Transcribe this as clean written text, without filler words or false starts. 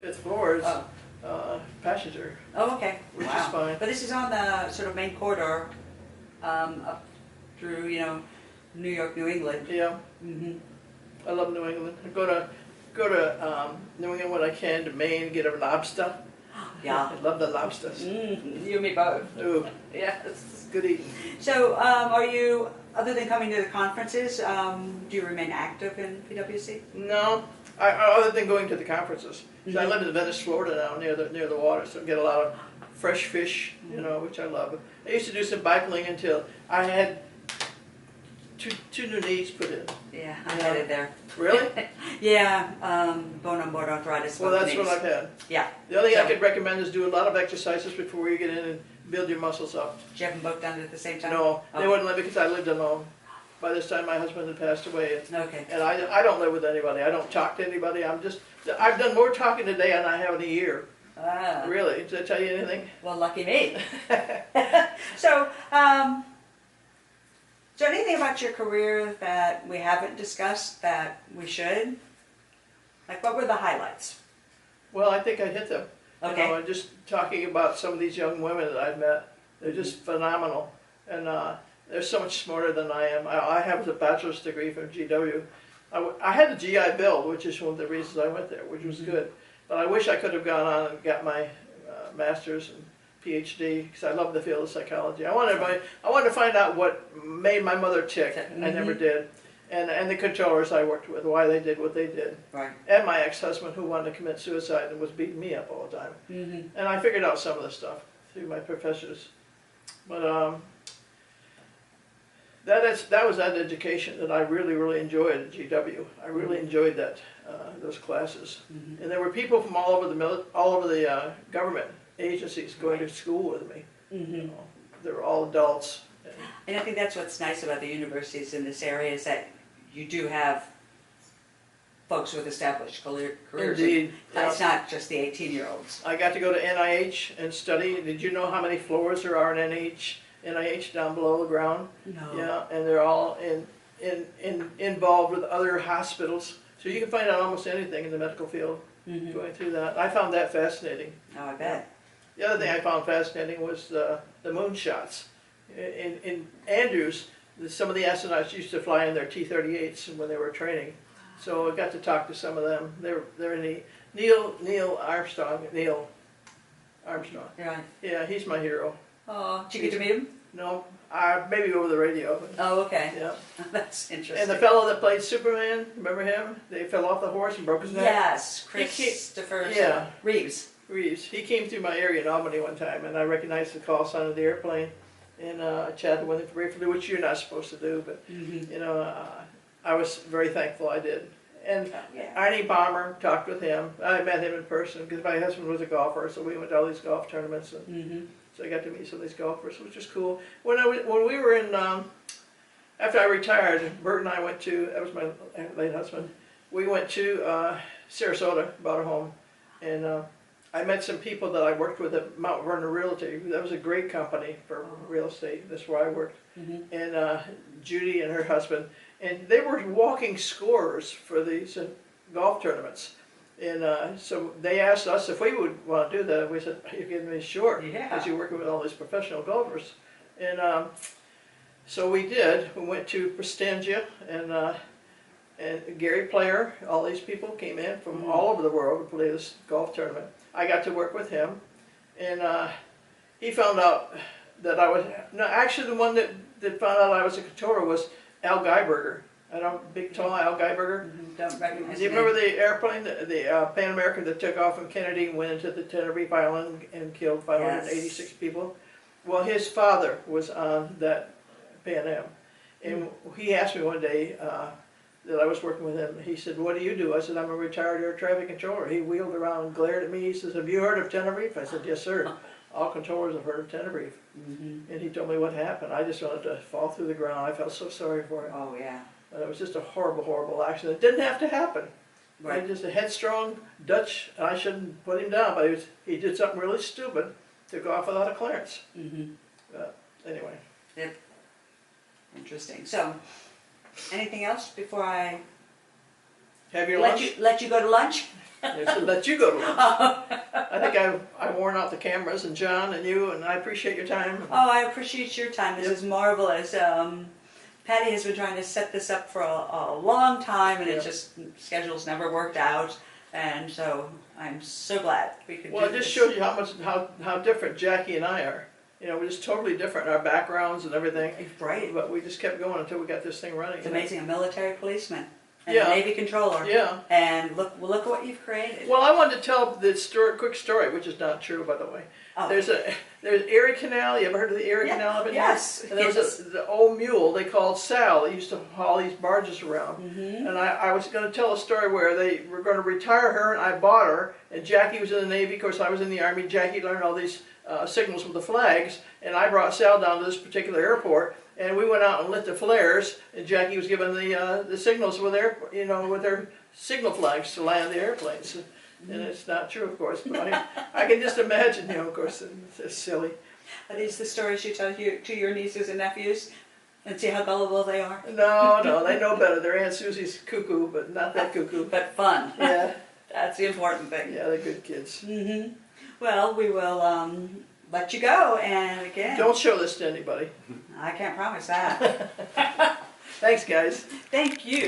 Fifth floor is Oh, passenger, oh, okay. which is Wow. fine. But this is on the sort of main corridor, up through, New York, New England. Yeah, Mm-hmm. I love New England. I go to New England when I can to Maine, get a lobster. Yeah. I love the lobsters. You and me both. Ooh, Yes. it's good eating. So, are you, other than coming to the conferences, do you remain active in PwC? No, other than going to the conferences. So I live in Venice, Florida now, near the water, so I get a lot of fresh fish, which I love. I used to do some bicycling until I had two new knees put in. Yeah, I'm Yeah. headed there. Really? Yeah, bone on board arthritis. Well, both that's what knees. I've had. Yeah. The only thing I So- could recommend is do a lot of exercises before you get in and build your muscles up. Did you have them both done at the same time? No, they Oh. wouldn't let me because I lived alone. By this time, my husband had passed away, Okay. and I don't live with anybody. I don't talk to anybody. I've done more talking today than I have in a year. Ah, Really? Did I tell you anything? well, lucky me. So, is there anything about your career that we haven't discussed that we should? Like, what were the highlights? Well, I think I hit them. Okay. And just talking about some of these young women that I've met, they're just phenomenal, and they're so much smarter than I am. I have a bachelor's degree from GW. I had the GI Bill, which is one of the reasons I went there, which was good. But I wish I could have gone on and got my master's and PhD because I love the field of psychology. I wanted to find out what made my mother tick. I never did, and the controllers I worked with, why they did what they did. Right. And my ex-husband who wanted to commit suicide and was beating me up all the time. Mm-hmm. And I figured out some of the stuff through my professors. But that was that education that I really, really enjoyed at GW. I really enjoyed those classes. Mm-hmm. And there were people from all over the government agencies going to school with me. Mm-hmm. They were all adults. And I think that's what's nice about the universities in this area is that you do have folks with established careers. Indeed. It's not just the 18-year-olds. I got to go to NIH and study. Did you know how many floors there are in NIH down below the ground? No. Yeah, and they're all involved with other hospitals. So you can find out almost anything in the medical field Mm-hmm. going through that. I found that fascinating. Oh, I bet. The other thing I found fascinating was the moonshots. In Andrews, some of the astronauts used to fly in their T-38s when they were training. So I got to talk to some of them. They're in the Neil Armstrong. Right. Yeah, he's my hero. Oh, did you get to meet him? No, maybe over the radio. But, Oh, okay. yeah. That's interesting. And the fellow that played Superman, remember him? They fell off the horse and broke his neck. Yes, Christopher Yeah. Reeves. Reeves. He came through my area in Albany one time, and I recognized the call sign of the airplane, and I chatted with him briefly, which you're not supposed to do, but Mm-hmm. I was very thankful I did. And Yeah. Arnie Balmer, talked with him. I met him in person because my husband was a golfer, so we went to all these golf tournaments, and Mm-hmm. so I got to meet some of these golfers, which was cool. When we were in, after I retired, Bert and I went to, that was my late husband, we went to Sarasota, bought a home, and I met some people that I worked with at Mount Vernon Realty. That was a great company for real estate. That's where I worked. Mm-hmm. And Judy and her husband, and they were walking scorers for these golf tournaments. And so they asked us if we would want to do that. We said, "You're kidding me, sure," Yeah. because you're working with all these professional golfers. And so we did. We went to Prestangia, and Gary Player, all these people came in from all over the world to play this golf tournament. I got to work with him, and he found out that I was, no, actually the one that found out I was a controller was Al Geiberger. I don't, big tall Al Geiberger. Don't recognize Do you the remember the airplane, the Pan American that took off from Kennedy and went into the Tenerife Island and killed 586 people? Well, his father was on that Pan Am, and he asked me one day that I was working with him. He said, "What do you do?" I said, "I'm a retired air traffic controller." He wheeled around and glared at me. He says, "Have you heard of Tenerife?" I said, "Yes, sir. All controllers have heard of Tenerife." Mm-hmm. And he told me what happened. I just wanted to fall through the ground. I felt so sorry for him. Oh, yeah. And it was just a horrible, horrible accident. It didn't have to happen. Right. Just a headstrong Dutch, and I shouldn't put him down, but he did something really stupid, took off without a clearance. Mm-hmm. Anyway. Yep. Interesting. So, anything else before I Have your lunch? let you go to lunch? They should let you go to lunch. I think I've worn out the cameras and John and you, and I appreciate your time. Oh, I appreciate your time. This Yep. is marvelous. Patty has been trying to set this up for a long time, and Yep. it just schedules never worked out. And so I'm so glad we could. Well, do it just this. shows you how different Jackie and I are. You know, we're just totally different in our backgrounds and everything. Right. But we just kept going until we got this thing running. It's amazing. A military policeman and Yeah. a Navy controller. Yeah. And look at what you've created. Well, I wanted to tell this quick story, which is not true, by the way. Oh. There's Erie Canal. You ever heard of the Erie Yeah. Canal up in Yes. here? And there was Yes. the old mule they called Sal. He used to haul these barges around. Mm-hmm. And I was going to tell a story where they were going to retire her, and I bought her. And Jackie was in the Navy. Of course, I was in the Army. Jackie learned all these signals with the flags. And I brought Sal down to this particular airport. And we went out and lit the flares. And Jackie was given the signals with their signal flags to land the airplanes. And it's not true, of course, but I can just imagine, of course, it's silly. Are these the stories you tell to your nieces and nephews? And see how gullible they are? No, they know better. Their Aunt Susie's cuckoo, but not that cuckoo. But fun. Yeah, That's the important thing. yeah, they're good kids. Mm-hmm. Well, we will let you go, and again, Don't show this to anybody. I can't promise that. Thanks, guys. Thank you.